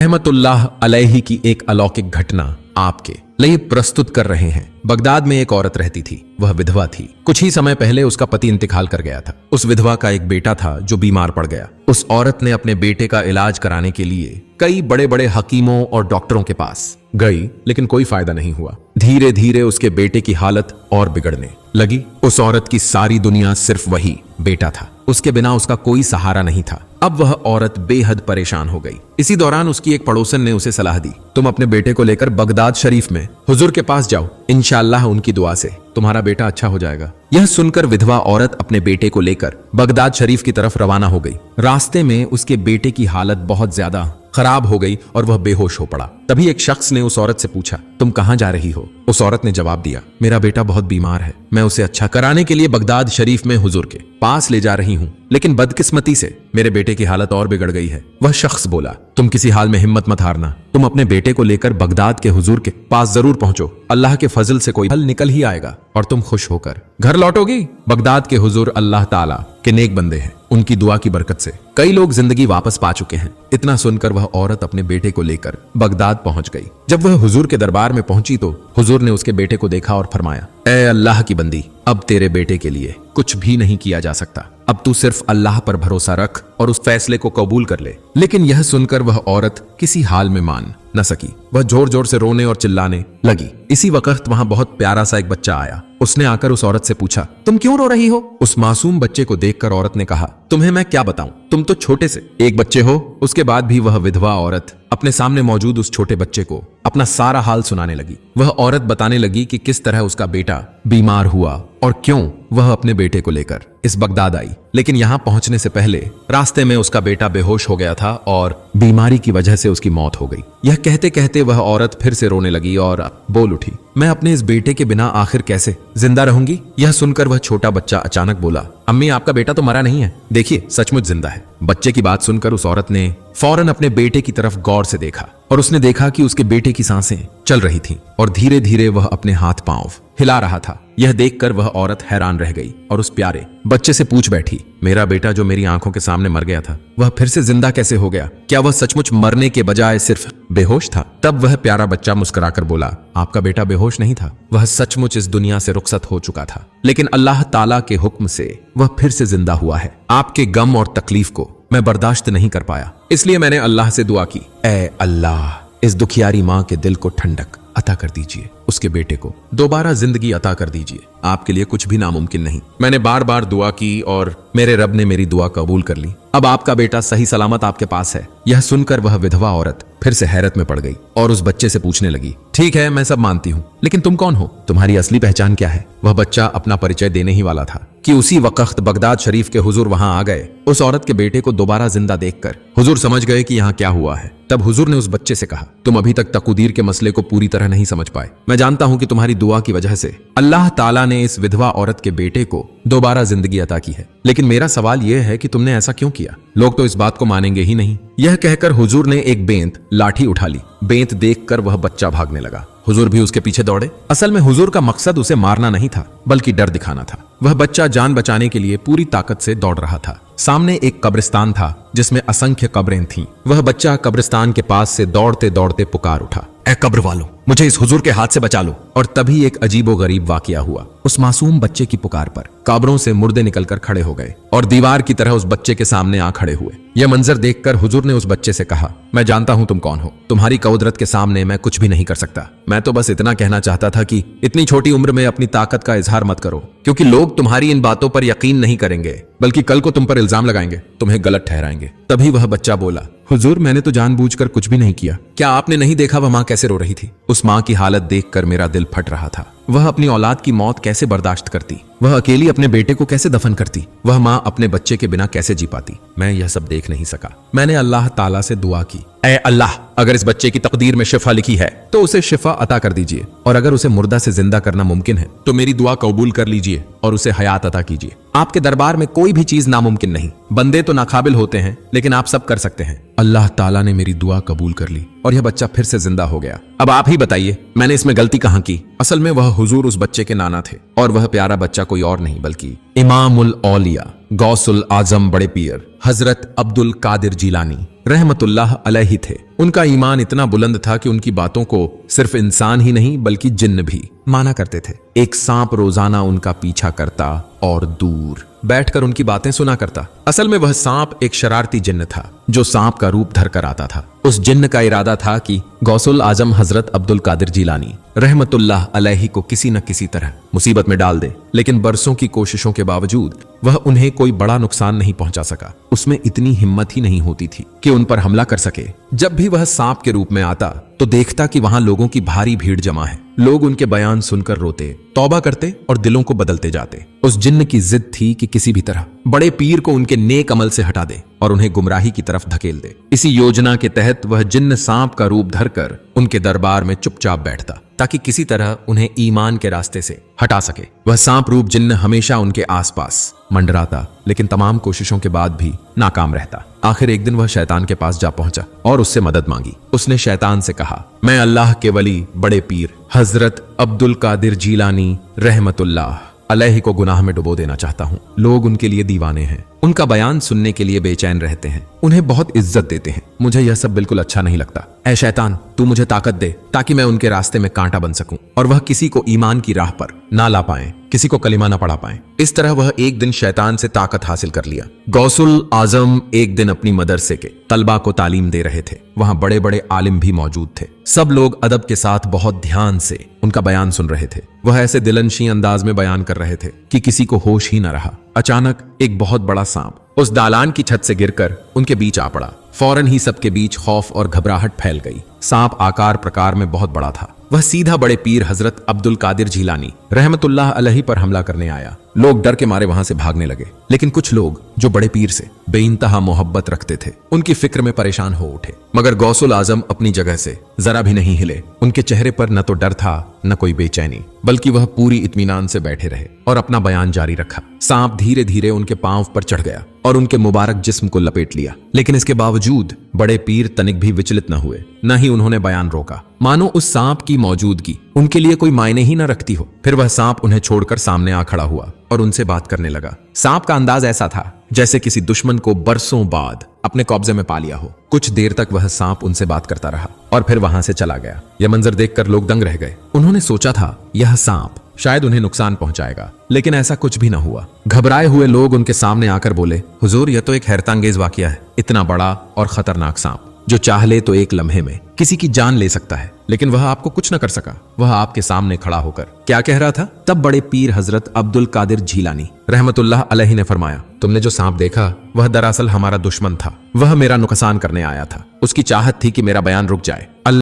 रहमतुल्लाह अलैहि की एक अलौकिक घटना आपके लिए प्रस्तुत कर रहे हैं। बगदाद में एक औरत रहती थी। वह विधवा थी। कुछ ही समय पहले उसका पति इंतकाल कर गया था। उस विधवा का एक बेटा था जो बीमार पड़ गया। उस औरत ने अपने बेटे का इलाज कराने के लिए कई बड़े बड़े हकीमों और डॉक्टरों के पास गई, लेकिन कोई फायदा नहीं हुआ। धीरे धीरे उसके बेटे की हालत और बिगड़ने लगी। उस औरत की सारी दुनिया सिर्फ वही बेटा था। उसके बिना उसका कोई सहारा नहीं था। अब वह औरत बेहद परेशान हो गई। इसी दौरान उसकी एक पड़ोसन ने उसे सलाह दी, तुम अपने बेटे को लेकर बगदाद शरीफ में हुजूर के पास जाओ, इंशाअल्लाह उनकी दुआ से तुम्हारा बेटा अच्छा हो जाएगा। यह सुनकर विधवा औरत अपने बेटे को लेकर बगदाद शरीफ की तरफ रवाना हो गई। रास्ते में उसके बेटे की हालत बहुत ज्यादा खराब हो गई और वह बेहोश हो पड़ा। तभी एक शख्स ने उस औरत से पूछा, तुम कहां जा रही हो? उस औरत ने जवाब दिया, मेरा बेटा बहुत बीमार है, मैं उसे अच्छा कराने के लिए बगदाद शरीफ में हुजूर के पास ले जा रही हूं, लेकिन बदकिस्मती से मेरे बेटे की हालत और बिगड़ गई है। वह शख्स बोला, तुम किसी हाल में हिम्मत मत हारना, तुम अपने बेटे को लेकर बगदाद के हुजूर के पास जरूर पहुंचो, अल्लाह के फजल से कोई हल निकल ही आएगा और तुम खुश होकर घर लौटोगी। बगदाद के हुजूर अल्लाह ताला के नेक बंदे हैं, उनकी दुआ की बरकत से कई लोग जिंदगी वापस पा चुके हैं। इतना सुनकर वह औरत अपने बेटे को लेकर बगदाद पहुंच गई। जब वह हुजूर के दरबार में पहुंची तो हुजूर ने उसके बेटे को देखा और फरमाया, ए अल्लाह की बंदी, अब तेरे बेटे के लिए कुछ भी नहीं किया जा सकता। अब तू सिर्फ अल्लाह पर भरोसा रख और उस फैसले को कबूल कर ले। लेकिन यह सुनकर वह औरत किसी हाल में मान न सकी। वह जोर जोर से रोने और चिल्लाने लगी। इसी वक्त वहां बहुत प्यारा सा एक बच्चा आया। उसने आकर उस औरत से पूछा, तुम क्यों रो रही हो? उस मासूम बच्चे को देखकर औरत ने कहा, तुम्हें मैं क्या बताऊं, तुम तो छोटे से एक बच्चे हो। उसके बाद भी वह विधवा औरत अपने सामने मौजूद उस छोटे बच्चे को अपना सारा हाल सुनाने लगी। वह औरत बताने लगी कि किस तरह उसका बेटा बीमार हुआ और क्यों वह अपने बेटे को लेकर इस बगदाद आई। लेकिन यहां पहुंचने से पहले रास्ते में उसका बेटा बेहोश हो गया था और बीमारी की वजह से उसकी मौत हो गई। यह कहते कहते वह औरत फिर से रोने लगी और बोल उठी, मैं अपने इस बेटे के बिना आखिर कैसे जिंदा रहूंगी? यह सुनकर वह छोटा बच्चा अचानक बोला, अम्मी आपका बेटा तो मरा नहीं है, देखिए सचमुच जिंदा है। बच्चे की बात सुनकर उस औरत ने फौरन अपने बेटे की तरफ गौर से देखा और उसने देखा कि उसके बेटे की सांसें चल रही थीं और धीरे धीरे वह अपने हाथ पांव हिला रहा था। यह देखकर वह औरत हैरान रह गई और उस प्यारे बच्चे से पूछ बैठी, मेरा बेटा जो मेरी आंखों के सामने मर गया था, वह फिर से जिंदा कैसे हो गया? क्या वह सचमुच मरने के बजाय सिर्फ बेहोश था? तब वह प्यारा बच्चा मुस्कुराकर बोला, आपका बेटा बेहोश नहीं था, वह सचमुच इस दुनिया से रुखसत हो चुका था, लेकिन अल्लाह ताला के हुक्म से वह फिर से जिंदा हुआ है। आपके गम और तकलीफ को मैं बर्दाश्त नहीं कर पाया, इसलिए मैंने अल्लाह से दुआ की, ए अल्लाह इस दुखियारी माँ के दिल को ठंडक अता कर दीजिए, उसके बेटे को दोबारा जिंदगी अता कर दीजिए। आपके लिए कुछ भी नामुमकिन नहीं। मैंने बार बार दुआ की और मेरे रब ने मेरी दुआ कबूल कर ली। अब आपका बेटा सही सलामत आपके पास है। यह सुनकर वह विधवा औरत फिर से हैरत में पड़ गई और उस बच्चे से पूछने लगी, ठीक है मैं सब मानती हूँ, लेकिन तुम कौन हो? तुम्हारी असली पहचान क्या है? वह बच्चा अपना परिचय देने ही वाला था कि उसी वक्त बगदाद शरीफ के हुजूर वहां आ गए। उस औरत के बेटे को दोबारा जिंदा देखकर हुजूर समझ गए कि यहाँ क्या हुआ है। तब हुजूर ने उस बच्चे से कहा, तुम अभी तक तकदीर के मसले को पूरी तरह नहीं समझ पाए। मैं जानता हूँ कि तुम्हारी दुआ की वजह से अल्लाह ताला ने इस विधवा औरत के बेटे को दोबारा जिंदगी अता की है, लेकिन मेरा सवाल यह है कि तुमने ऐसा क्यों किया? लोग तो इस बात को मानेंगे ही नहीं। यह कहकर हुजूर ने एक बेंत लाठी उठा ली। बेंत देखकर वह बच्चा भागने लगा। हुजूर भी उसके पीछे दौड़े। असल में हुजूर का मकसद उसे मारना नहीं था, बल्कि डर दिखाना था। वह बच्चा जान बचाने के लिए पूरी ताकत से दौड़ रहा था। सामने एक कब्रिस्तान था जिसमें असंख्य कब्रें थीं। वह बच्चा कब्रिस्तान के पास से दौड़ते दौड़ते पुकार उठा, ए कब्र वालों, मुझे इस हुजूर के हाथ से बचा लो। और तभी एक अजीबोगरीब वाकया हुआ। उस मासूम बच्चे की पुकार पर कब्रों से मुर्दे निकलकर खड़े हो गए और दीवार की तरह उस बच्चे के सामने आ खड़े हुए। यह मंजर देखकर हुजूर ने उस बच्चे से कहा, मैं जानता हूं तुम कौन हो, तुम्हारी कुदरत के सामने मैं कुछ भी नहीं कर सकता। मैं तो बस इतना कहना चाहता था कि इतनी छोटी उम्र में अपनी ताकत का इजहार मत करो, क्योंकि लोग तुम्हारी इन बातों पर यकीन नहीं करेंगे, बल्कि कल को तुम पर इल्जाम लगाएंगे, तुम्हें गलत ठहराएंगे। तभी वह बच्चा बोला, हुजूर मैंने तो जानबूझकर कुछ भी नहीं किया। क्या आपने नहीं देखा वह माँ कैसे रो रही थी? उस माँ की हालत देखकर मेरा दिल फट रहा था। वह अपनी औलाद की मौत कैसे बर्दाश्त करती? वह अकेली अपने बेटे को कैसे दफन करती? वह माँ अपने बच्चे के बिना कैसे जी पाती? मैं यह सब देख नहीं सका। मैंने अल्लाह ताला से दुआ की, ऐ अल्लाह, अगर इस बच्चे की तकदीर में शिफा लिखी है तो उसे शिफा अता कर दीजिए, और अगर उसे मुर्दा से जिंदा करना मुमकिन है तो मेरी दुआ कबूल कर लीजिए और उसे हयात अता कीजिए। आपके दरबार में कोई भी चीज नामुमकिन नहीं। बंदे तो नाकाबिल होते हैं, लेकिन आप सब कर सकते हैं। अल्लाह ताला ने मेरी दुआ कबूल कर ली और यह बच्चा फिर से जिंदा हो गया। अब आप ही बताइए, मैंने इसमें गलती कहां की? असल में वह हुजूर उस बच्चे के नाना थे और वह प्यारा बच्चा कोई और नहीं बल्कि इमामुल औलिया गौसुल आजम बड़े पीर हजरत अब्दुल कादिर जीलानी रहमतुल्लाह अलैहि थे। उनका ईमान इतना बुलंद था कि उनकी बातों को सिर्फ इंसान ही नहीं बल्कि जिन्न भी माना करते थे। एक सांप रोजाना उनका पीछा करता और दूर बैठकर उनकी बातें सुना करता। असल में वह सांप एक शरारती जिन्न था जो सांप का रूप धरकर आता था। उस जिन्न का इरादा था कि गौसुल आजम हजरत अब्दुल कादिर जीलानी रहमतुल्लाह अलैहि को किसी न किसी तरह मुसीबत में डाल दे, लेकिन बरसों की कोशिशों के बावजूद वह उन्हें कोई बड़ा नुकसान नहीं पहुंचा सका। उसमें इतनी हिम्मत ही नहीं होती थी कि उन पर हमला कर सके। जब भी वह सांप के रूप में आता तो देखता कि वहां लोगों की भारी भीड़ जमा है। लोग उनके बयान सुनकर रोते, तौबा करते और दिलों को बदलते जाते। उस जिन्न की जिद थी कि किसी भी तरह बड़े पीर को उनके नेक अमल से हटा दे और उन्हें गुमराही की तरफ धकेल दे। इसी योजना के तहत वह जिन्न सांप का रूप धरकर उनके दरबार में चुपचाप बैठता ताकि किसी तरह उन्हें ईमान के रास्ते से हटा सके। वह सांप रूप जिन्न हमेशा उनके आसपास मंडराता, लेकिन तमाम कोशिशों के बाद भी नाकाम रहता। आखिर एक दिन वह शैतान के पास जा पहुंचा और उससे मदद मांगी। उसने शैतान से कहा, मैं अल्लाह के वली बड़े पीर हजरत अब्दुल कादिर जीलानी रहमतुल्लाह अलैहि को गुनाह में डुबो देना चाहता हूँ। लोग उनके लिए दीवाने हैं, उनका बयान सुनने के लिए बेचैन रहते हैं, उन्हें बहुत इज्जत देते हैं। मुझे यह सब बिल्कुल अच्छा नहीं लगता। ऐ शैतान, तू मुझे ताकत दे ताकि मैं उनके रास्ते में कांटा बन सकूं और वह किसी को ईमान की राह पर ना ला पाए, किसी को कलिमा ना पढ़ा पाए। इस तरह वह एक दिन शैतान से ताकत हासिल कर लिया। गौसुल आजम एक दिन अपनी मदरसे के तलबा को तालीम दे रहे थे। वहां बड़े बड़े आलिम भी मौजूद थे। सब लोग अदब के साथ बहुत ध्यान से उनका बयान सुन रहे थे। वह ऐसे दिलनशी अंदाज में बयान कर रहे थे कि किसी को होश ही न रहा। अचानक एक बहुत बड़ा सांप उस दालान की छत से गिरकर उनके बीच आ पड़ा। फौरन ही सबके बीच खौफ और घबराहट फैल गई। सांप आकार प्रकार में बहुत बड़ा था। वह सीधा बड़े पीर हजरत अब्दुल कादिर जीलानी रहमतुल्लाह अलैहि पर हमला करने आया। लोग डर के मारे वहां से भागने लगे, लेकिन कुछ लोग जो बड़े पीर से बेइंतहा मोहब्बत रखते थे उनकी फिक्र में परेशान हो उठे। मगर गौसुल आजम अपनी जगह से जरा भी नहीं हिले। उनके चेहरे पर न तो डर था न कोई बेचैनी, बल्कि वह पूरी इत्मीनान से बैठे रहे और अपना बयान जारी रखा। सांप धीरे धीरे उनके पांव पर चढ़ गया और उनके मुबारक जिस्म को लपेट लिया, लेकिन इसके बावजूद बड़े पीर तनिक भी विचलित न हुए, न ही उन्होंने बयान रोका, मानो उस सांप की मौजूदगी उनके लिए कोई मायने ही न रखती हो। फिर वह सांप उन्हें छोड़कर सामने आ खड़ा हुआ और उनसे बात करने लगा। सांप का अंदाज ऐसा था जैसे किसी दुश्मन को बरसों बाद अपने कब्जे में पा लिया हो। कुछ देर तक वह सांप उनसे बात करता रहा और फिर वहां से चला गया। यह मंजर देखकर लोग दंग रह गए। उन्होंने सोचा था यह सांप शायद उन्हें नुकसान पहुंचाएगा, लेकिन ऐसा कुछ भी न हुआ। घबराए हुए लोग उनके सामने आकर बोले, हुजूर, यह तो एक हैरतांगेज वाकया है। इतना बड़ा और खतरनाक सांप जो चाह ले तो एक लम्हे में किसी की जान ले सकता है, लेकिन वह आपको कुछ न कर सका। वह आपके सामने खड़ा होकर क्या कह रहा था? तब बड़े पीर हजरत अब्दुल कादिर जीलानी रहमतुल्लाह अलैहि ने फरमाया, तुमने जो सांप देखा वह दरअसल हमारा दुश्मन था। वह मेरा नुकसान करने आया था। उसकी चाहत थी कि मेरा बयान रुक जाए,